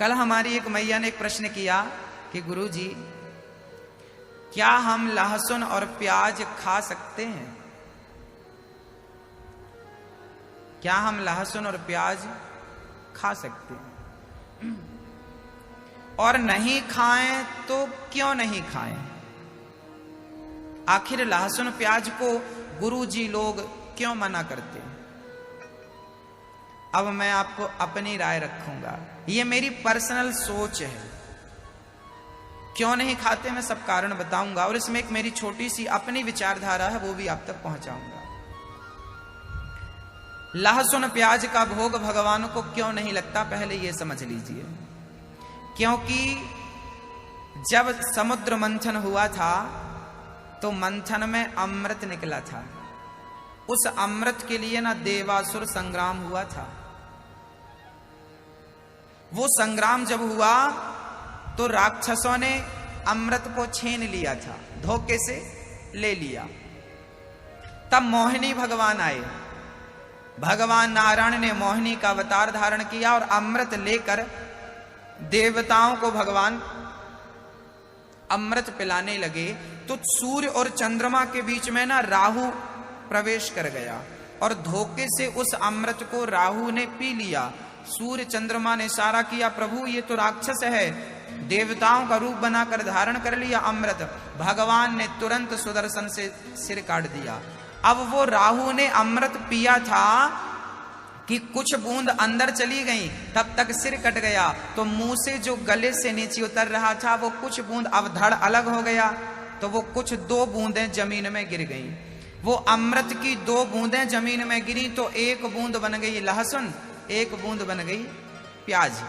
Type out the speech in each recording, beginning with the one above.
कल हमारी एक मैया ने एक प्रश्न किया कि गुरुजी, क्या हम लहसुन और प्याज खा सकते हैं? क्या हम लहसुन और प्याज खा सकते हैं? और नहीं खाएं तो क्यों नहीं खाएं? आखिर लहसुन प्याज को गुरुजी लोग क्यों मना करते हैं? अब मैं आपको अपनी राय रखूंगा, ये मेरी पर्सनल सोच है। क्यों नहीं खाते मैं सब कारण बताऊंगा, और इसमें एक मेरी छोटी सी अपनी विचारधारा है, वो भी आप तक पहुंचाऊंगा। लहसुन प्याज का भोग भगवान को क्यों नहीं लगता, पहले ये समझ लीजिए। क्योंकि जब समुद्र मंथन हुआ था तो मंथन में अमृत निकला था। उस अमृत के लिए ना देवासुर संग्राम हुआ था। वो संग्राम जब हुआ तो राक्षसों ने अमृत को छीन लिया था, धोखे से ले लिया। तब मोहिनी भगवान आए। भगवान नारायण ने मोहिनी का अवतार धारण किया और अमृत लेकर देवताओं को भगवान अमृत पिलाने लगे। तो सूर्य और चंद्रमा के बीच में ना राहु प्रवेश कर गया और धोखे से उस अमृत को राहु ने पी लिया। सूर्य चंद्रमा ने इशारा किया, प्रभु ये तो राक्षस है, देवताओं का रूप बनाकर धारण कर लिया अमृत। भगवान ने तुरंत सुदर्शन से सिर काट दिया। अब वो राहु ने अमृत पिया था कि कुछ बूंद अंदर चली गई, तब तक सिर कट गया। तो मुंह से जो गले से नीचे उतर रहा था वो कुछ बूंद अब धड़ अलग हो गया, तो वो कुछ 2 बूंदें जमीन में गिर गई। वो अमृत की 2 बूंदें जमीन में गिरी तो 1 बूंद बन गई लहसुन, 1 बूंद बन गई प्याज।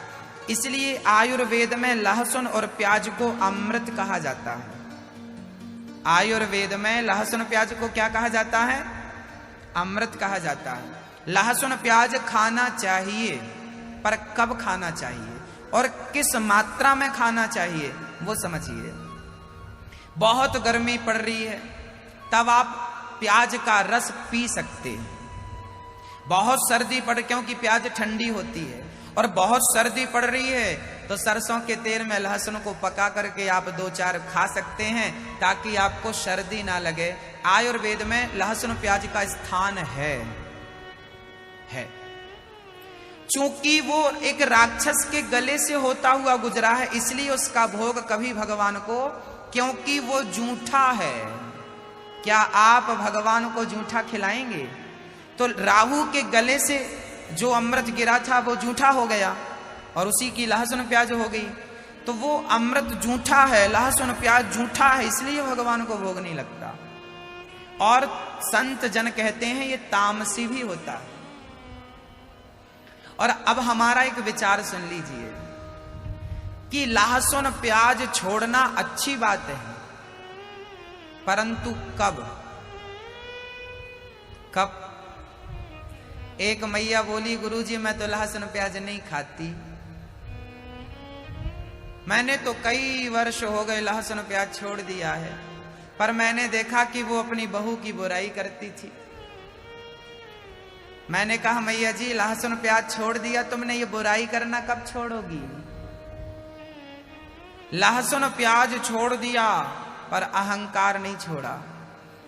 इसलिए आयुर्वेद में लहसुन और प्याज को अमृत कहा जाता है। आयुर्वेद में लहसुन प्याज को क्या कहा जाता है? अमृत कहा जाता है। लहसुन प्याज खाना चाहिए, पर कब खाना चाहिए और किस मात्रा में खाना चाहिए वो समझिए। बहुत गर्मी पड़ रही है तब आप प्याज का रस पी सकते हैं। बहुत सर्दी पड़, क्योंकि प्याज ठंडी होती है, और बहुत सर्दी पड़ रही है तो सरसों के तेल में लहसुन को पका करके आप 2-4 खा सकते हैं ताकि आपको सर्दी ना लगे। आयुर्वेद में लहसुन प्याज का स्थान है। चूंकि वो एक राक्षस के गले से होता हुआ गुजरा है, इसलिए उसका भोग कभी भगवान को, क्योंकि वो जूठा है। क्या आप भगवान को जूठा खिलाएंगे? तो राहु के गले से जो अमृत गिरा था वो जूठा हो गया और उसी की लहसुन प्याज हो गई। तो वो अमृत जूठा है, लहसुन प्याज जूठा है, इसलिए भगवान को भोग नहीं लगता। और संत जन कहते हैं ये तामसी भी होता है। और अब हमारा एक विचार सुन लीजिए कि लहसुन प्याज छोड़ना अच्छी बात है, परंतु कब? एक मैया बोली, गुरुजी मैं तो लहसुन प्याज नहीं खाती, मैंने तो कई वर्ष हो गए लहसुन प्याज छोड़ दिया है, पर मैंने देखा कि वो अपनी बहू की बुराई करती थी। मैंने कहा मैया जी लहसुन प्याज छोड़ दिया, तुमने ये बुराई करना कब छोड़ोगी? लहसुन प्याज छोड़ दिया पर अहंकार नहीं छोड़ा।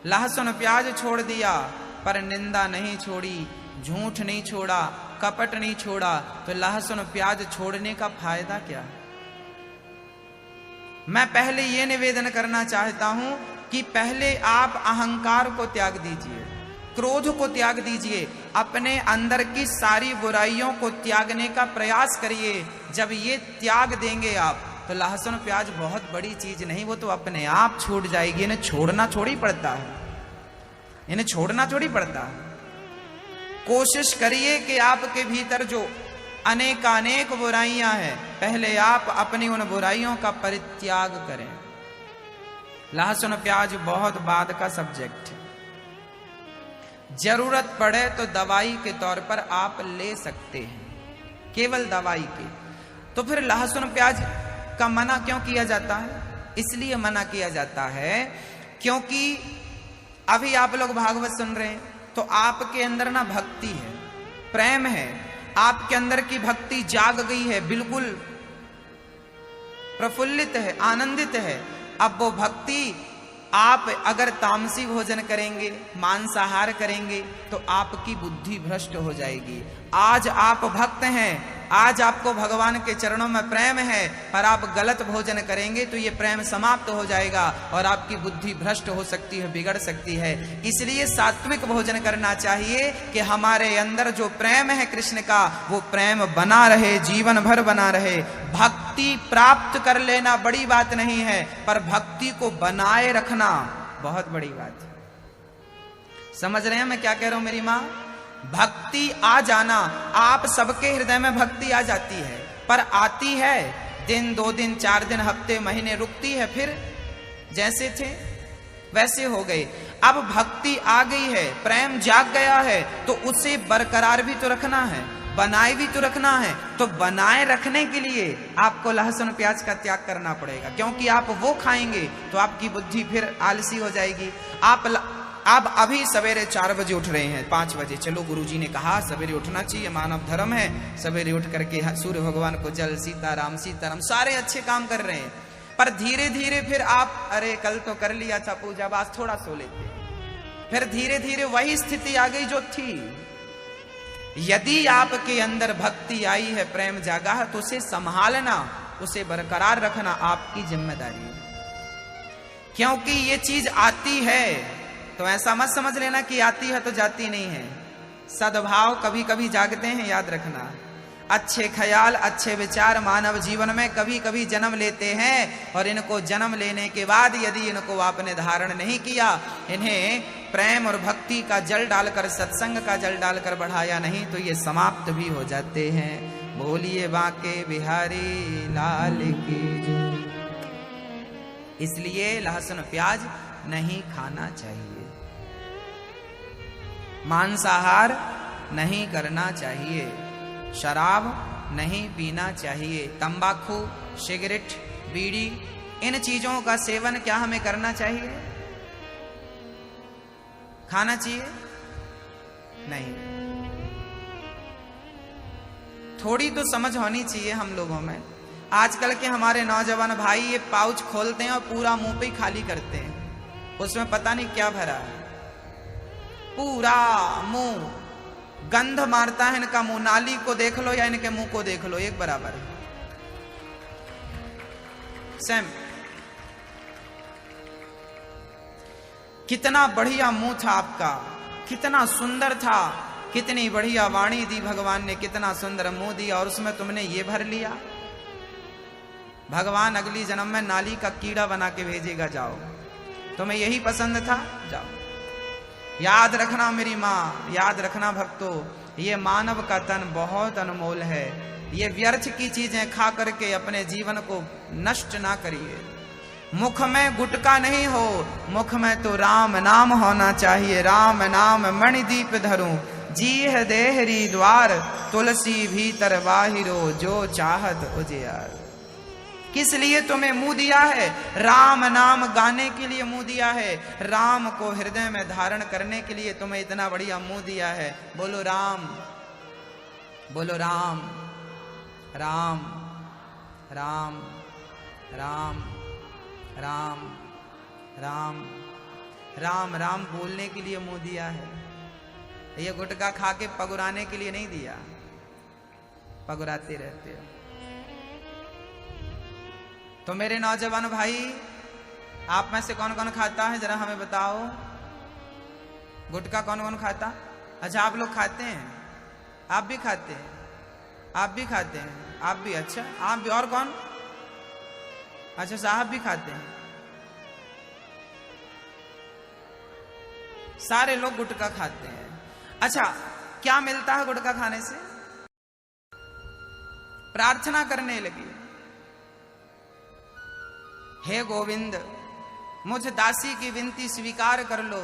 लहसुन प्याज छोड़ दिया पर निंदा नहीं छोड़ी, झूठ नहीं छोड़ा, कपट नहीं छोड़ा। तो लहसुन प्याज छोड़ने का फायदा क्या? मैं पहले ये निवेदन करना चाहता हूं कि पहले आप अहंकार को त्याग दीजिए, क्रोध को त्याग दीजिए, अपने अंदर की सारी बुराइयों को त्यागने का प्रयास करिए। जब ये त्याग देंगे आप तो लहसुन प्याज बहुत बड़ी चीज नहीं, वो तो अपने आप छूट जाएगी। इन्हें छोड़ना थोड़ी पड़ता है, इन्हें छोड़ना थोड़ी पड़ता है। कोशिश करिए कि आपके भीतर जो अनेकानेक बुराइयां हैं, पहले आप अपनी उन बुराइयों का परित्याग करें। लहसुन प्याज बहुत बाद का सब्जेक्ट है। जरूरत पड़े तो दवाई के तौर पर आप ले सकते हैं, केवल दवाई के। तो फिर लहसुन प्याज का मना क्यों किया जाता है? इसलिए मना किया जाता है क्योंकि अभी आप लोग भागवत सुन रहे हैं तो आपके अंदर ना भक्ति है, प्रेम है, आपके अंदर की भक्ति जाग गई है, बिल्कुल प्रफुल्लित है, आनंदित है। अब वो भक्ति, आप अगर तामसी भोजन करेंगे, मांसाहार करेंगे, तो आपकी बुद्धि भ्रष्ट हो जाएगी। आज आप भक्त हैं, आज आपको भगवान के चरणों में प्रेम है, पर आप गलत भोजन करेंगे तो ये प्रेम समाप्त हो जाएगा और आपकी बुद्धि भ्रष्ट हो सकती है, बिगड़ सकती है। इसलिए सात्विक भोजन करना चाहिए कि हमारे अंदर जो प्रेम है कृष्ण का, वो प्रेम बना रहे, जीवन भर बना रहे। भक्ति प्राप्त कर लेना बड़ी बात नहीं है, पर भक्ति को बनाए रखना बहुत बड़ी बात है। समझ रहे हैं मैं क्या कह रहा हूं मेरी माँ? भक्ति आ जाना, आप सबके हृदय में भक्ति आ जाती है, पर आती है दिन, 2 दिन, 4 दिन, हफ्ते, महीने, रुकती है, फिर जैसे थे वैसे हो गए। अब भक्ति आ गई है, प्रेम जाग गया है, तो उसे बरकरार भी तो रखना है, बनाए भी तो रखना है। तो बनाए रखने के लिए आपको लहसुन प्याज का त्याग करना पड़ेगा, क्योंकि आप वो खाएंगे तो आपकी बुद्धि फिर आलसी हो जाएगी। आप अभी सवेरे 4 बजे उठ रहे हैं, 5 बजे, चलो गुरुजी ने कहा सवेरे उठना चाहिए, मानव धर्म है, सवेरे उठ करके सूर्य भगवान को जल, सीताराम सीताराम, सारे अच्छे काम कर रहे हैं। पर धीरे धीरे फिर आप, अरे कल तो कर लिया था पूजा, बस थोड़ा सो लेते, फिर धीरे धीरे वही स्थिति आ गई जो थी। यदि आपके अंदर भक्ति आई है, प्रेम जागा है, तो उसे संभालना, उसे बरकरार रखना आपकी जिम्मेदारी है। क्योंकि ये चीज आती है, तो ऐसा मत समझ लेना कि आती है तो जाती नहीं है। सद्भाव कभी कभी जागते हैं, याद रखना। अच्छे ख्याल, अच्छे विचार मानव जीवन में कभी कभी जन्म लेते हैं, और इनको जन्म लेने के बाद यदि इनको आपने धारण नहीं किया, इन्हें प्रेम और भक्ति का जल डालकर, सत्संग का जल डालकर बढ़ाया नहीं, तो ये समाप्त भी हो जाते हैं। बोलिए बांके बिहारी लाल की। इसलिए लहसुन प्याज नहीं खाना चाहिए, मांसाहार नहीं करना चाहिए, शराब नहीं पीना चाहिए, तंबाकू, सिगरेट, बीड़ी, इन चीजों का सेवन क्या हमें करना चाहिए? खाना चाहिए? नहीं। थोड़ी तो समझ होनी चाहिए हम लोगों में। आजकल के हमारे नौजवान भाई ये पाउच खोलते हैं और पूरा मुंह पे ही खाली करते हैं, उसमें पता नहीं क्या भरा है, पूरा मुंह गंध मारता है इनका मुंह। नाली को देख लो या इनके मुंह को देख लो, एक बराबर है, सेम। कितना बढ़िया मुंह था आपका, कितना सुंदर था, कितनी बढ़िया वाणी दी भगवान ने, कितना सुंदर मुंह दिया, और उसमें तुमने ये भर लिया। भगवान अगली जन्म में नाली का कीड़ा बना के भेजेगा, जाओ, तुम्हें यही पसंद था, जाओ। याद रखना मेरी माँ, याद रखना भक्तों, ये मानव का तन बहुत अनमोल है। ये व्यर्थ की चीजें खा करके अपने जीवन को नष्ट ना करिए। मुख में गुटका नहीं हो, मुख में तो राम नाम होना चाहिए। राम नाम मणिदीप धरूं, जीह देहरी द्वार, तुलसी भीतर बाहिरो, जो चाहत उजियार। किस लिए तुम्हें मुंह दिया है? राम नाम गाने के लिए मुंह दिया है, राम को हृदय में धारण करने के लिए तुम्हें इतना बढ़िया मुंह दिया है। बोलो राम, बोलो राम, राम राम राम राम राम राम राम बोलने के लिए मुंह दिया है। ये गुटखा खा के पगुराने के लिए नहीं दिया, पगुराते रहते हो। तो मेरे नौजवान भाई, आप में से कौन कौन खाता है, जरा हमें बताओ। गुटखा कौन कौन खाता? अच्छा, आप लोग खाते हैं, आप भी खाते हैं, आप भी खाते हैं, आप भी, अच्छा आप भी, और कौन? अच्छा, साहब भी खाते हैं। सारे लोग गुटखा खाते हैं। अच्छा, क्या मिलता है गुटखा खाने से? प्रार्थना करने लगी, हे गोविंद, मुझ दासी की विनती स्वीकार कर लो।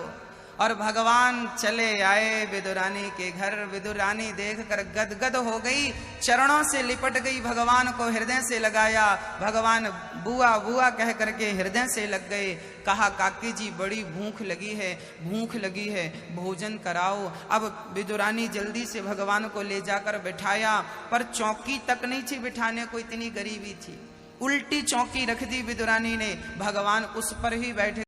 और भगवान चले आए विदुरानी के घर। विदुरानी देखकर गदगद हो गई, चरणों से लिपट गई, भगवान को हृदय से लगाया। भगवान बुआ बुआ कह करके हृदय से लग गए। कहा, काकी जी बड़ी भूख लगी है, भूख लगी है, भोजन कराओ। अब विदुरानी जल्दी से भगवान को ले जाकर बिठाया, पर चौकी तक नहीं थी बिठाने को, इतनी गरीबी थी। उल्टी चौकी रख दी विदुरानी ने, भगवान उस पर ही बैठे